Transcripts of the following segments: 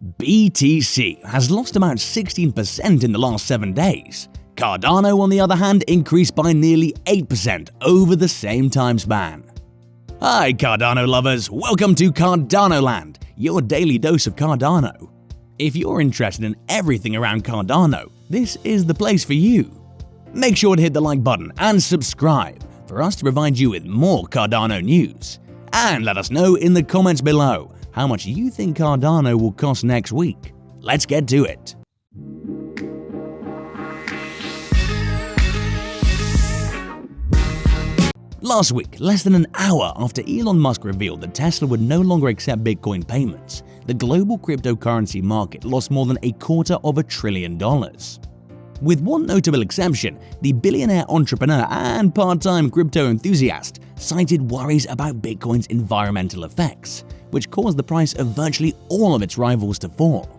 BTC has lost about 16% in the last 7 days. Cardano, on the other hand, increased by nearly 8% over the same time span. Hi Cardano lovers, welcome to Cardano Land, your daily dose of Cardano. If you're interested in everything around Cardano, this is the place for you. Make sure to hit the like button and subscribe for us to provide you with more Cardano news. And let us know in the comments below how much you think Cardano will cost next week. Let's get to it. Last week, less than an hour after Elon Musk revealed that Tesla would no longer accept Bitcoin payments, the global cryptocurrency market lost more than $250 billion. With one notable exception, the billionaire entrepreneur and part-time crypto enthusiast cited worries about Bitcoin's environmental effects, which caused the price of virtually all of its rivals to fall.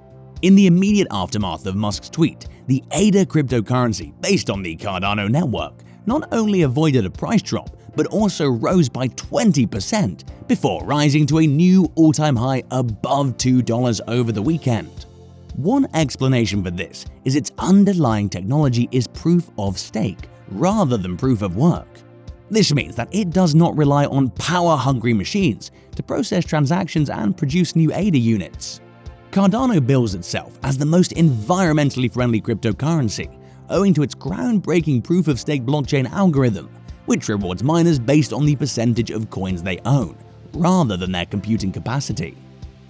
In the immediate aftermath of Musk's tweet, the ADA cryptocurrency based on the Cardano network not only avoided a price drop, but also rose by 20% before rising to a new all-time high above $2 over the weekend. One explanation for this is its underlying technology is proof of stake rather than proof of work. This means that it does not rely on power-hungry machines to process transactions and produce new ADA units. Cardano bills itself as the most environmentally friendly cryptocurrency, owing to its groundbreaking proof-of-stake blockchain algorithm, which rewards miners based on the percentage of coins they own, rather than their computing capacity.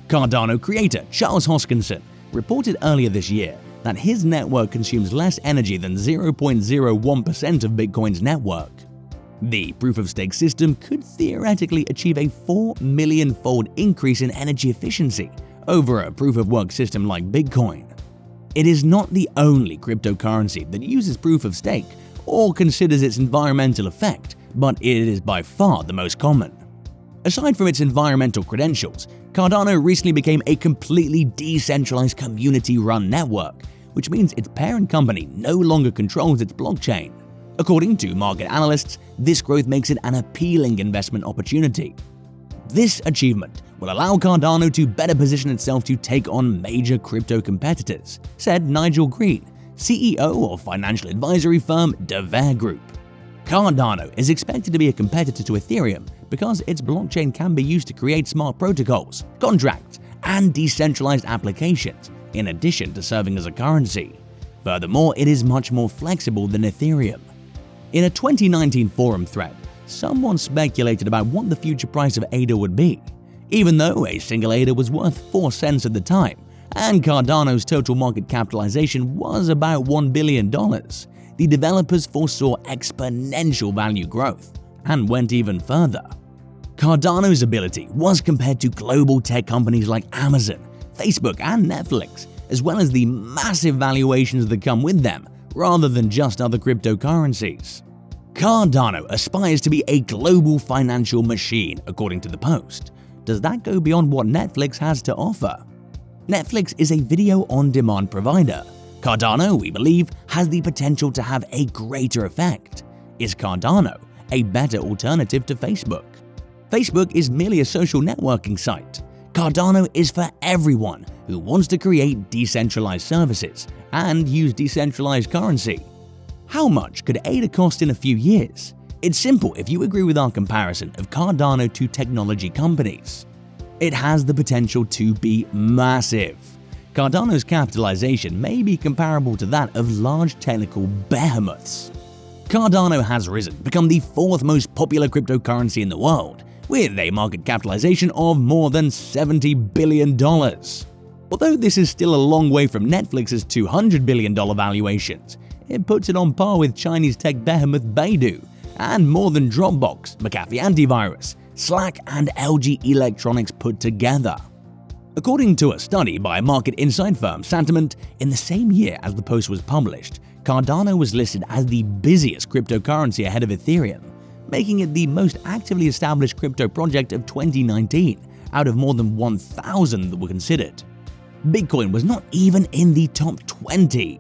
Cardano creator Charles Hoskinson reported earlier this year that his network consumes less energy than 0.01% of Bitcoin's network. The proof-of-stake system could theoretically achieve a 4 million-fold increase in energy efficiency over a proof-of-work system like Bitcoin. It is not the only cryptocurrency that uses proof-of-stake or considers its environmental effect, but it is by far the most common. Aside from its environmental credentials, Cardano recently became a completely decentralized community-run network, which means its parent company no longer controls its blockchain. According to market analysts, this growth makes it an appealing investment opportunity. This achievement will allow Cardano to better position itself to take on major crypto competitors, said Nigel Green, CEO of financial advisory firm DeVere Group. Cardano is expected to be a competitor to Ethereum because its blockchain can be used to create smart protocols, contracts, and decentralized applications, in addition to serving as a currency. Furthermore, it is much more flexible than Ethereum. In a 2019 forum thread, someone speculated about what the future price of ADA would be. Even though a single ADA was worth 4 cents at the time, and Cardano's total market capitalization was about $1 billion, the developers foresaw exponential value growth and went even further. Cardano's ability was compared to global tech companies like Amazon, Facebook, and Netflix, as well as the massive valuations that come with them, rather than just other cryptocurrencies. Cardano aspires to be a global financial machine, according to the Post. Does that go beyond what Netflix has to offer? Netflix is a video-on-demand provider. Cardano, we believe, has the potential to have a greater effect. Is Cardano a better alternative to Facebook? Facebook is merely a social networking site. Cardano is for everyone who wants to create decentralized services and use decentralized currency. How much could ADA cost in a few years? It's simple if you agree with our comparison of Cardano to technology companies. It has the potential to be massive. Cardano's capitalization may be comparable to that of large technical behemoths. Cardano has risen to become the 4th most popular cryptocurrency in the world, with a market capitalization of more than $70 billion. Although this is still a long way from Netflix's $200 billion valuations, it puts it on par with Chinese tech behemoth Baidu, and more than Dropbox, McAfee Antivirus, Slack, and LG Electronics put together. According to a study by market insight firm Sentiment, in the same year as the post was published, Cardano was listed as the busiest cryptocurrency ahead of Ethereum, making it the most actively established crypto project of 2019 out of more than 1,000 that were considered. Bitcoin was not even in the top 20.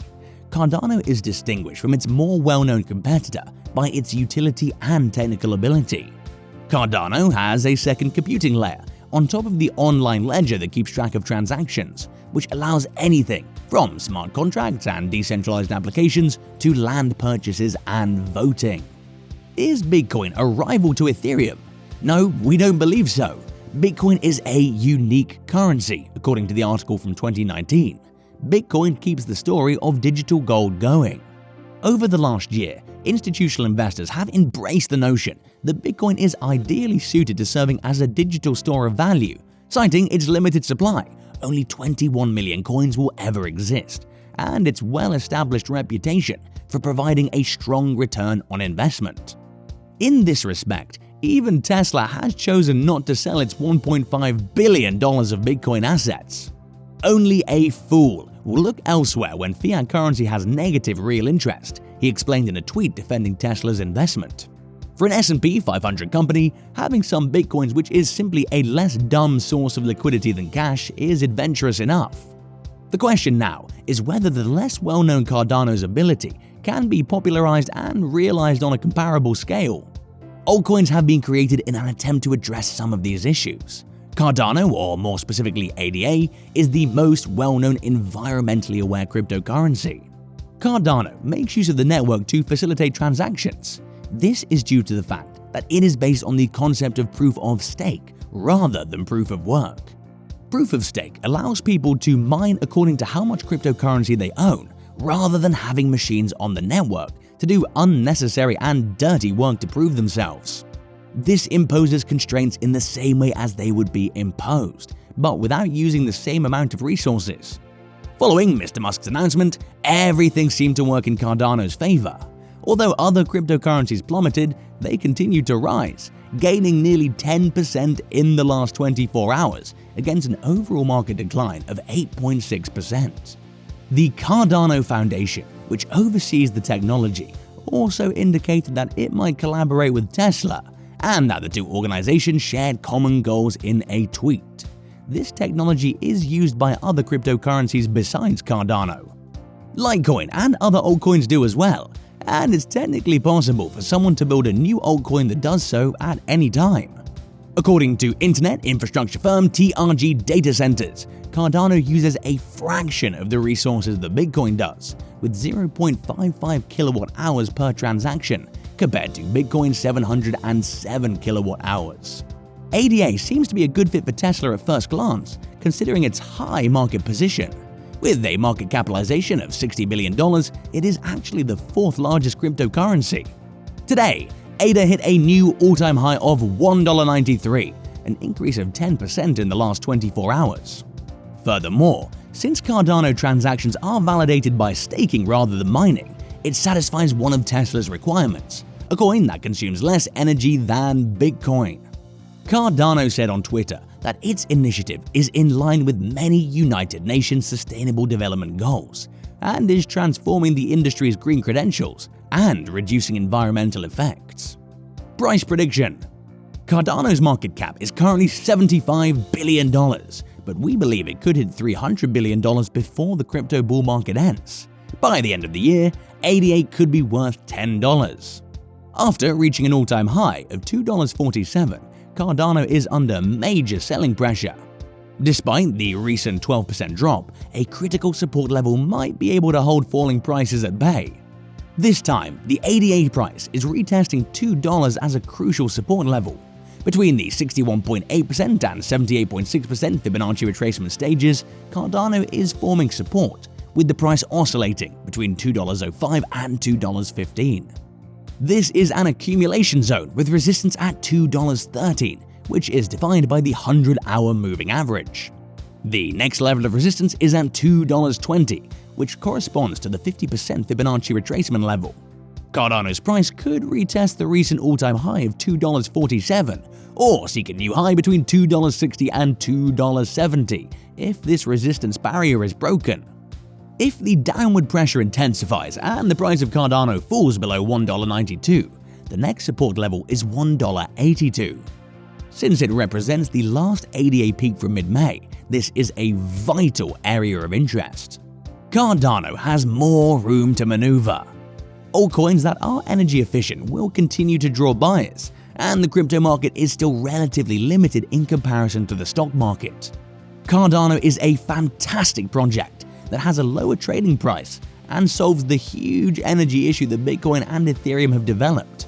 Cardano is distinguished from its more well-known competitor by its utility and technical ability. Cardano has a second computing layer on top of the online ledger that keeps track of transactions, which allows anything from smart contracts and decentralized applications to land purchases and voting. Is Bitcoin a rival to Ethereum? No, we don't believe so. Bitcoin is a unique currency, according to the article from 2019. Bitcoin keeps the story of digital gold going. Over the last year, institutional investors have embraced the notion that Bitcoin is ideally suited to serving as a digital store of value, citing its limited supply. Only 21 million coins will ever exist, and its well-established reputation for providing a strong return on investment. In this respect, even Tesla has chosen not to sell its $1.5 billion of Bitcoin assets. Only a fool will look elsewhere when fiat currency has negative real interest, he explained in a tweet defending Tesla's investment. For an S&P 500 company, having some Bitcoins, which is simply a less dumb source of liquidity than cash, is adventurous enough. The question now is whether the less well-known Cardano's ability can be popularized and realized on a comparable scale. Altcoins have been created in an attempt to address some of these issues. Cardano, or more specifically ADA, is the most well-known environmentally aware cryptocurrency. Cardano makes use of the network to facilitate transactions. This is due to the fact that it is based on the concept of proof of stake rather than proof of work. Proof of stake allows people to mine according to how much cryptocurrency they own, rather than having machines on the network to do unnecessary and dirty work to prove themselves. This imposes constraints in the same way as they would be imposed, but without using the same amount of resources. Following Mr. Musk's announcement, everything seemed to work in Cardano's favor. Although other cryptocurrencies plummeted, they continued to rise, gaining nearly 10% in the last 24 hours against an overall market decline of 8.6%. The Cardano Foundation, which oversees the technology, also indicated that it might collaborate with Tesla, and that the two organizations shared common goals in a tweet. This technology is used by other cryptocurrencies besides Cardano. Litecoin and other altcoins do as well, and it's technically possible for someone to build a new altcoin that does so at any time. According to internet infrastructure firm TRG Data Centers, Cardano uses a fraction of the resources that Bitcoin does, with 0.55 kilowatt hours per transaction, compared to Bitcoin's 707 kilowatt hours. ADA seems to be a good fit for Tesla at first glance, considering its high market position. With a market capitalization of $60 billion, it is actually the fourth largest cryptocurrency. Today, ADA hit a new all-time high of $1.93, an increase of 10% in the last 24 hours. Furthermore, since Cardano transactions are validated by staking rather than mining, it satisfies one of Tesla's requirements, a coin that consumes less energy than Bitcoin. Cardano said on Twitter that its initiative is in line with many United Nations Sustainable Development Goals and is transforming the industry's green credentials and reducing environmental effects. Price prediction: Cardano's market cap is currently $75 billion, but we believe it could hit $300 billion before the crypto bull market ends. By the end of the year, ADA could be worth $10. After reaching an all-time high of $2.47, Cardano is under major selling pressure. Despite the recent 12% drop, a critical support level might be able to hold falling prices at bay. This time, the ADA price is retesting $2 as a crucial support level. Between the 61.8% and 78.6% Fibonacci retracement stages, Cardano is forming support, with the price oscillating between $2.05 and $2.15. This is an accumulation zone with resistance at $2.13, which is defined by the 100-hour moving average. The next level of resistance is at $2.20, which corresponds to the 50% Fibonacci retracement level. Cardano's price could retest the recent all-time high of $2.47, or seek a new high between $2.60 and $2.70 if this resistance barrier is broken. If the downward pressure intensifies and the price of Cardano falls below $1.92, the next support level is $1.82. Since it represents the last ADA peak from mid-May, this is a vital area of interest. Cardano has more room to maneuver. Altcoins that are energy efficient will continue to draw buyers, and the crypto market is still relatively limited in comparison to the stock market. Cardano is a fantastic project that has a lower trading price and solves the huge energy issue that Bitcoin and Ethereum have developed.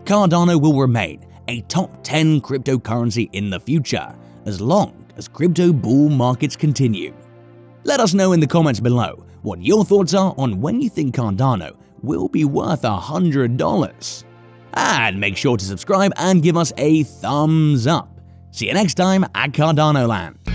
Cardano will remain a top 10 cryptocurrency in the future, as long as crypto bull markets continue. Let us know in the comments below what your thoughts are on when you think Cardano will be worth $100. And make sure to subscribe and give us a thumbs up. See you next time at Cardano Land.